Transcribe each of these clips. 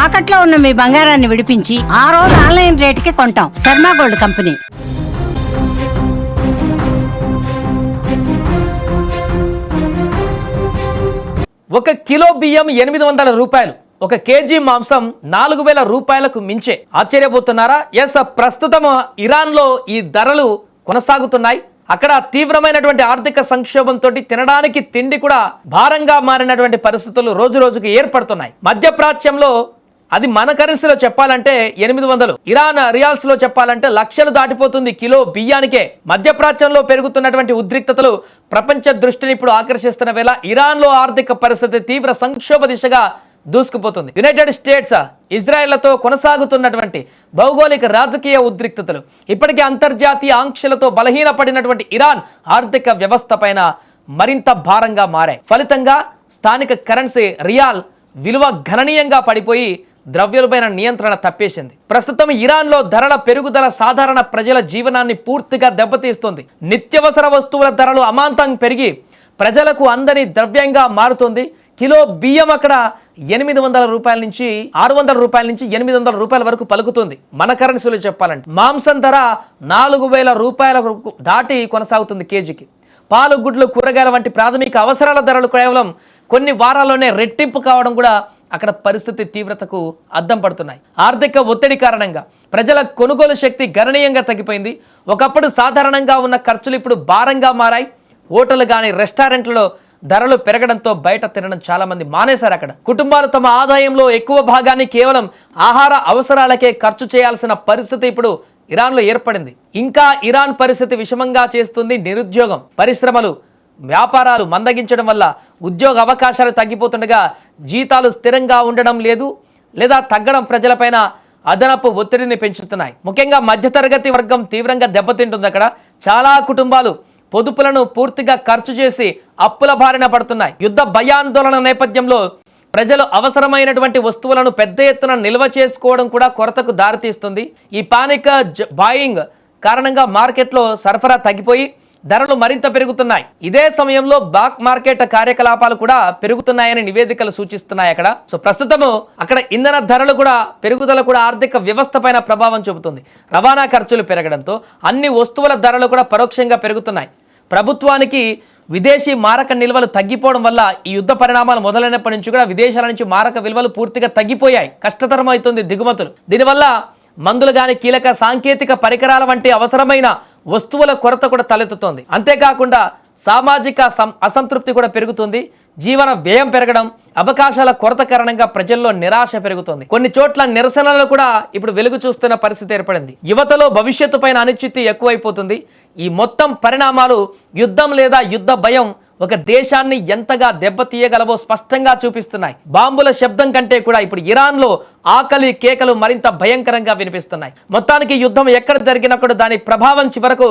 తాకట్లో ఉన్న మీ బంగారాన్ని విడిపించి ఆ రోజు ఆన్లైన్ రేటుకి కొంటాం. Sharma gold company. ఒక కిలో బియ్యం 800 రూపాయలు, ఒక కేజీ మాంసం 4000 రూపాయలకు మించే. ఆశ్చర్యపోతున్నారా? ఎస్, ప్రస్తుతం ఇరాన్లో ఈ ధరలు కొనసాగుతున్నాయి. అక్కడ తీవ్రమైనటువంటి ఆర్థిక సంక్షోభంతో తినడానికి తిండి కూడా భారంగా మారినటువంటి పరిస్థితులు రోజు రోజుకు ఏర్పడుతున్నాయి. మధ్యప్రాచ్యంలో అది మన కరెన్సీలో చెప్పాలంటే 800, ఇరాన్ రియాల్స్ లో చెప్పాలంటే లక్షలు దాటిపోతుంది కిలో బియ్యానికే. మధ్యప్రాచ్యంలో పెరుగుతున్నటువంటి ఉద్రిక్తతలు ప్రపంచ దృష్టిని ఇప్పుడు ఆకర్షిస్తున్న వేళ ఇరాన్ లో ఆర్థిక పరిస్థితి తీవ్ర సంక్షోభ దిశగా దూసుకుపోతుంది. యునైటెడ్ స్టేట్స్ ఇజ్రాయెళ్లతో కొనసాగుతున్నటువంటి భౌగోళిక రాజకీయ ఉద్రిక్తతలు, ఇప్పటికే అంతర్జాతీయ ఆంక్షలతో బలహీనపడినటువంటి ఇరాన్ ఆర్థిక వ్యవస్థ పైన మరింత భారంగా మారాయి. ఫలితంగా స్థానిక కరెన్సీ రియాల్ విలువ గణనీయంగా పడిపోయి ద్రవ్యోల్బణ నియంత్రణ తప్పేసింది. ప్రస్తుతం ఇరాన్లో ధరల పెరుగుదల సాధారణ ప్రజల జీవనాన్ని పూర్తిగా దెబ్బతీస్తుంది. నిత్యవసర వస్తువుల ధరలు అమాంతం పెరిగి ప్రజలకు అందని ద్రవ్యంగా మారుతుంది. కిలో బియ్యం అక్కడ 800 రూపాయల నుంచి 600 రూపాయల నుంచి 800 రూపాయల వరకు పలుకుతుంది. మన కరెన్సీలో చెప్పాలంటే మాంసం ధర 4000 రూపాయల దాటి కొనసాగుతుంది కేజీకి. పాలు, గుడ్లు, కూరగాయల వంటి ప్రాథమిక అవసరాల ధరలు కేవలం కొన్ని వారాల్లోనే రెట్టింపు కావడం కూడా అక్కడ పరిస్థితి తీవ్రతకు అద్దం పడుతున్నాయి. ఆర్థిక ఒత్తిడి కారణంగా ప్రజల కొనుగోలు శక్తి గణనీయంగా తగ్గిపోయింది. ఒకప్పుడు సాధారణంగా ఉన్న ఖర్చులు ఇప్పుడు భారంగా మారాయి. హోటల్ కానీ రెస్టారెంట్లలో ధరలు పెరగడంతో బయట తినడం చాలా మంది మానేశారు. అక్కడ కుటుంబాలు తమ ఆదాయంలో ఎక్కువ భాగాన్ని కేవలం ఆహార అవసరాలకే ఖర్చు చేయాల్సిన పరిస్థితి ఇప్పుడు ఇరాన్లో ఏర్పడింది. ఇంకా ఇరాన్ పరిస్థితి విషమంగా చేస్తుంది నిరుద్యోగం. పరిశ్రమలు, వ్యాపారాలు మందగించడం వల్ల ఉద్యోగ అవకాశాలు తగ్గిపోతుండగా జీతాలు స్థిరంగా ఉండడం లేదు లేదా తగ్గడం ప్రజలపైన అదనపు ఒత్తిడిని పెంచుతున్నాయి. ముఖ్యంగా మధ్యతరగతి వర్గం తీవ్రంగా దెబ్బతింటుంది. అక్కడ చాలా కుటుంబాలు పొదుపులను పూర్తిగా ఖర్చు చేసి అప్పుల బారిన పడుతున్నాయి. యుద్ధ భయాందోళన నేపథ్యంలో ప్రజలు అవసరమైనటువంటి వస్తువులను పెద్ద ఎత్తున నిల్వ చేసుకోవడం కూడా కొరతకు దారితీస్తుంది. ఈ పానిక్ బాయింగ్ కారణంగా మార్కెట్లో సరఫరా తగ్గిపోయి ధరలు మరింత పెరుగుతున్నాయి. ఇదే సమయంలో బ్లాక్ మార్కెట్ కార్యకలాపాలు కూడా పెరుగుతున్నాయని నివేదికలు సూచిస్తున్నాయి. అక్కడ ప్రస్తుతము అక్కడ ఇంధన ధరలు కూడా పెరుగుదల కూడా ఆర్థిక వ్యవస్థ పైన ప్రభావం చూపుతుంది. రవాణా ఖర్చులు పెరగడంతో అన్ని వస్తువుల ధరలు కూడా పరోక్షంగా పెరుగుతున్నాయి. ప్రభుత్వానికి విదేశీ మారక నిల్వలు తగ్గిపోవడం వల్ల ఈ యుద్ధ పరిణామాలు మొదలైనప్పటి నుంచి కూడా విదేశాల నుంచి మారక విలువలు పూర్తిగా తగ్గిపోయాయి. కష్టతరం అవుతుంది దిగుమతులు. దీనివల్ల మందులు కానీ కీలక సాంకేతిక పరికరాల వంటి అవసరమైన వస్తువుల కొరత కూడా తలెత్తుతోంది. అంతేకాకుండా సామాజిక అసంతృప్తి కూడా పెరుగుతుంది. జీవన వ్యయం పెరగడం, అవకాశాల కొరత కారణంగా ప్రజల్లో నిరాశ పెరుగుతుంది. కొన్ని చోట్ల నిరసనలు కూడా ఇప్పుడు వెలుగు చూస్తున్న పరిస్థితి ఏర్పడింది. యువతలో భవిష్యత్తు పైన అనిశ్చితి ఎక్కువైపోతుంది. ఈ మొత్తం పరిణామాలు యుద్ధం లేదా యుద్ధ భయం ఒక దేశాన్ని ఎంతగా దెబ్బతీయగలవో స్పష్టంగా చూపిస్తున్నాయి. బాంబుల శబ్దం కంటే కూడా ఇప్పుడు ఇరాన్లో ఆకలి కేకలు మరింత భయంకరంగా వినిపిస్తున్నాయి. మొత్తానికి యుద్ధం ఎక్కడ జరిగినప్పుడు దాని ప్రభావం చివరకు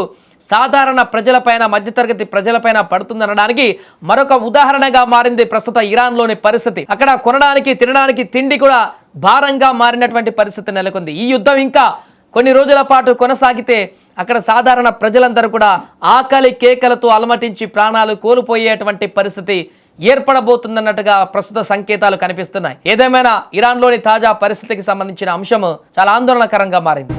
సాధారణ ప్రజలపైన, మధ్యతరగతి ప్రజలపైన పడుతుందనడానికి మరొక ఉదాహరణగా మారింది ప్రస్తుత ఇరాన్లోని పరిస్థితి. అక్కడ కొనడానికి, తినడానికి తిండి కూడా భారంగా మారినటువంటి పరిస్థితి నెలకొంది. ఈ యుద్ధం ఇంకా కొన్ని రోజుల పాటు కొనసాగితే అక్కడ సాధారణ ప్రజలందరూ కూడా ఆకలి కేకలతో అలమటించి ప్రాణాలు కోల్పోయేటువంటి పరిస్థితి ఏర్పడబోతుందన్నట్టుగా ప్రస్తుత సంకేతాలు కనిపిస్తున్నాయి. ఏదేమైనా ఇరాన్లోని తాజా పరిస్థితికి సంబంధించిన అంశం చాలా ఆందోళనకరంగా మారింది.